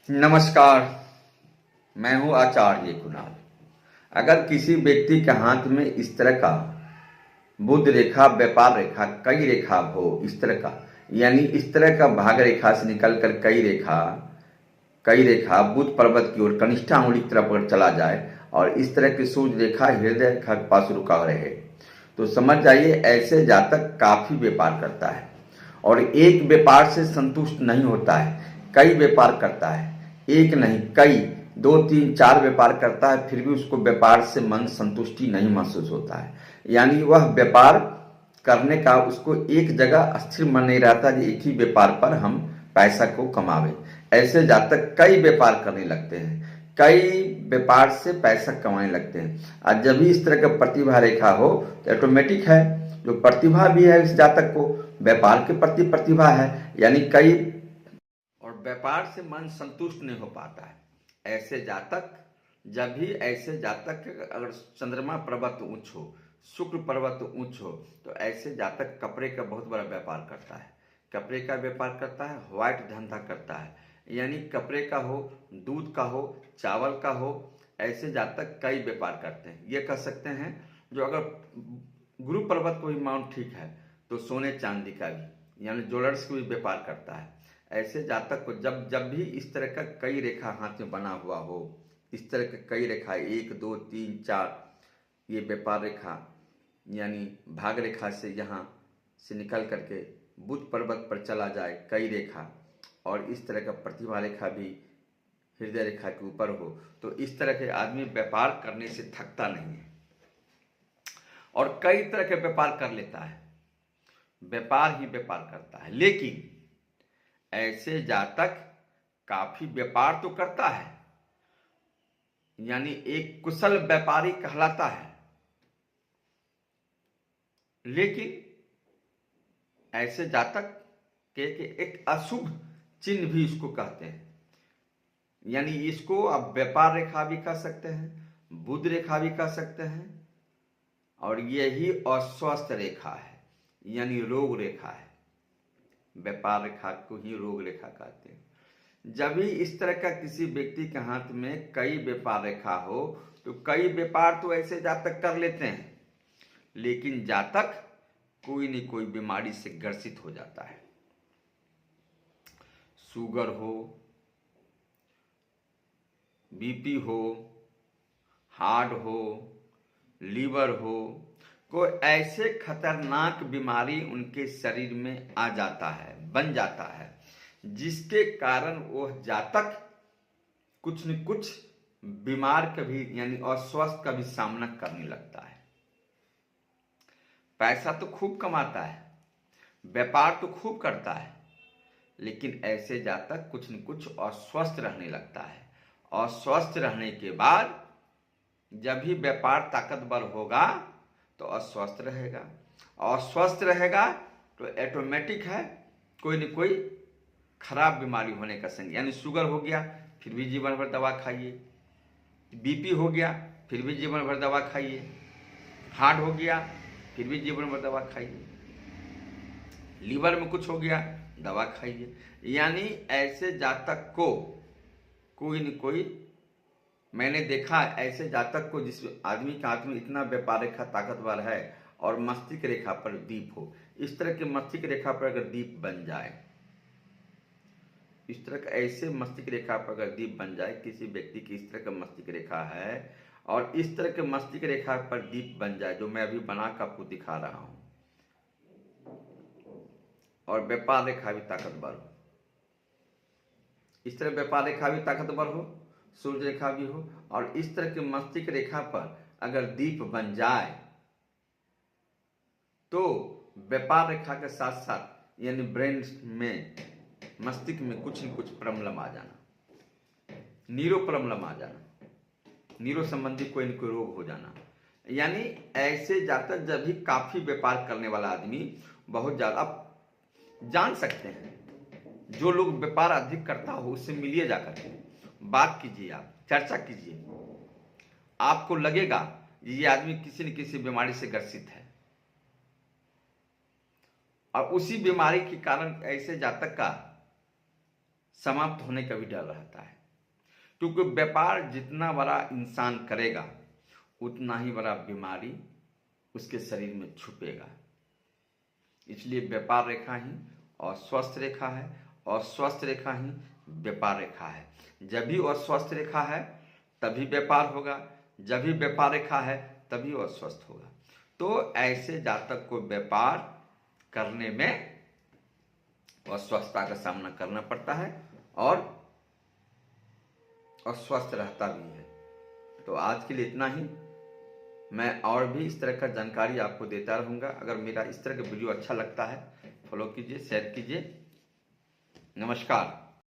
नमस्कार। मैं हूं आचार्य कुणाल। अगर किसी व्यक्ति के हाथ में इस तरह का बुध रेखा, व्यापार रेखा, कई रेखा हो, इस तरह का यानी इस तरह का भाग रेखा से निकलकर कई रेखा बुध पर्वत की ओर कनिष्ठा अंगुली की तरफ अगर चला जाए और इस तरह की सूर्य रेखा हृदय रेखा के पास रुका रहे तो समझ जाइए ऐसे जातक काफी व्यापार करता है और एक व्यापार से संतुष्ट नहीं होता है, कई व्यापार करता है। एक नहीं, कई, दो तीन चार व्यापार करता है, फिर भी उसको व्यापार से मन संतुष्टि नहीं महसूस होता है। यानी वह व्यापार करने का उसको एक जगह स्थिर मन नहीं रहता कि एक ही व्यापार पर हम पैसा को कमावे। ऐसे जातक कई व्यापार करने लगते हैं, कई व्यापार से पैसा कमाने लगते हैं। और जब भी इस तरह का प्रतिभा रेखा हो तो ऑटोमेटिक है, जो प्रतिभा भी है इस जातक को, व्यापार के प्रति प्रतिभा है, यानी कई, और व्यापार से मन संतुष्ट नहीं हो पाता है। ऐसे जातक, जब भी ऐसे जातक अगर चंद्रमा पर्वत उच्च हो, शुक्र पर्वत उच्च हो, तो ऐसे जातक कपड़े का बहुत बड़ा व्यापार करता है। कपड़े का व्यापार करता है, व्हाइट धंधा करता है, यानी कपड़े का हो, दूध का हो, चावल का हो। ऐसे जातक कई व्यापार करते हैं। ये कह सकते हैं जो अगर गुरु पर्वत को भी माउंट ठीक है तो सोने चांदी का भी, यानी ज्वेलर्स का भी व्यापार करता है। ऐसे जातक को जब जब भी इस तरह का कई रेखा हाथ में बना हुआ हो, इस तरह के कई रेखा, एक दो तीन चार, ये व्यापार रेखा यानी भाग रेखा से यहाँ से निकल करके बुध पर्वत पर चला जाए कई रेखा, और इस तरह का प्रतिभा रेखा भी हृदय रेखा के ऊपर हो, तो इस तरह के आदमी व्यापार करने से थकता नहीं है और कई तरह के व्यापार कर लेता है, व्यापार ही व्यापार करता है। लेकिन ऐसे जातक काफी व्यापार तो करता है, यानी एक कुशल व्यापारी कहलाता है, लेकिन ऐसे जातक के एक अशुभ चिन्ह भी इसको कहते हैं। यानी इसको आप व्यापार रेखा भी कह सकते हैं, बुध रेखा भी कह सकते हैं, और यही अस्वस्थ रेखा है, यानी रोग रेखा है। व्यापार रेखा को ही रोग रेखा कहते हैं। जब भी इस तरह का किसी व्यक्ति के हाथ में कई व्यापार रेखा हो तो कई व्यापार तो ऐसे जातक कर लेते हैं, लेकिन जातक कोई न कोई बीमारी से ग्रसित हो जाता है। शुगर हो, बीपी हो, हार्ट हो, लीवर हो, कोई ऐसे खतरनाक बीमारी उनके शरीर में आ जाता है, बन जाता है, जिसके कारण वह जातक कुछ न कुछ बीमार का भी यानी अस्वस्थ का भी सामना करने लगता है। पैसा तो खूब कमाता है, व्यापार तो खूब करता है, लेकिन ऐसे जातक कुछ न कुछ अस्वस्थ रहने लगता है। अस्वस्थ रहने के बाद जब भी व्यापार ताकतवर होगा तो अस्वस्थ रहेगा, अस्वस्थ रहेगा तो ऑटोमेटिक है कोई न कोई खराब बीमारी होने का संग, यानी शुगर हो गया फिर भी जीवन भर दवा खाइए, बीपी हो गया फिर भी जीवन भर दवा खाइए, हार्ट हो गया फिर भी जीवन भर दवा खाइए, लीवर में कुछ हो गया दवा खाइए। यानी ऐसे जातक को कोई न कोई, मैंने देखा ऐसे जातक को जिस आदमी के हाथ में इतना व्यापार रेखा ताकतवर है और मस्तिष्क रेखा पर दीप हो, इस तरह के मस्तिष्क रेखा पर अगर दीप बन जाए, इस तरह का ऐसे मस्तिष्क रेखा पर अगर दीप बन जाए, किसी व्यक्ति की इस तरह का मस्तिष्क रेखा है और इस तरह के मस्तिष्क रेखा पर दीप बन जाए, जो मैं अभी बना कर आपको दिखा रहा हूं, और व्यापार रेखा भी ताकतवर हो, इस तरह व्यापार रेखा भी ताकतवर हो, सूर्य रेखा भी हो, और इस तरह के मस्तिष्क रेखा पर अगर दीप बन जाए तो व्यापार रेखा के साथ साथ यानी ब्रेन में, मस्तिष्क में कुछ न कुछ प्रॉब्लम आ जाना, नीरो प्रॉब्लम आ जाना, नीरो संबंधी कोई न कोई रोग हो जाना। यानी ऐसे जातक जब भी काफी व्यापार करने वाला आदमी बहुत ज्यादा, जान सकते हैं जो लोग व्यापार अधिक करता हो उससे मिलिए जाकर के बात कीजिए, आप चर्चा कीजिए, आपको लगेगा ये आदमी किसी न किसी बीमारी से ग्रसित है, और उसी बीमारी के कारण ऐसे जातक का समाप्त होने का भी डर रहता है, क्योंकि व्यापार जितना बड़ा इंसान करेगा उतना ही बड़ा बीमारी उसके शरीर में छुपेगा। इसलिए व्यापार रेखा ही और स्वस्थ रेखा है, और स्वस्थ रेखा ही व्यापार रेखा है। जब भी अस्वस्थ रेखा है तभी व्यापार होगा, जब भी व्यापार रेखा है तभी अस्वस्थ होगा। तो ऐसे जातक को व्यापार करने में अस्वस्थता का सामना करना पड़ता है और अस्वस्थ रहता भी है। तो आज के लिए इतना ही। मैं और भी इस तरह का जानकारी आपको देता रहूँगा। अगर मेरा इस तरह का वीडियो अच्छा लगता है फॉलो कीजिए, शेयर कीजिए। नमस्कार।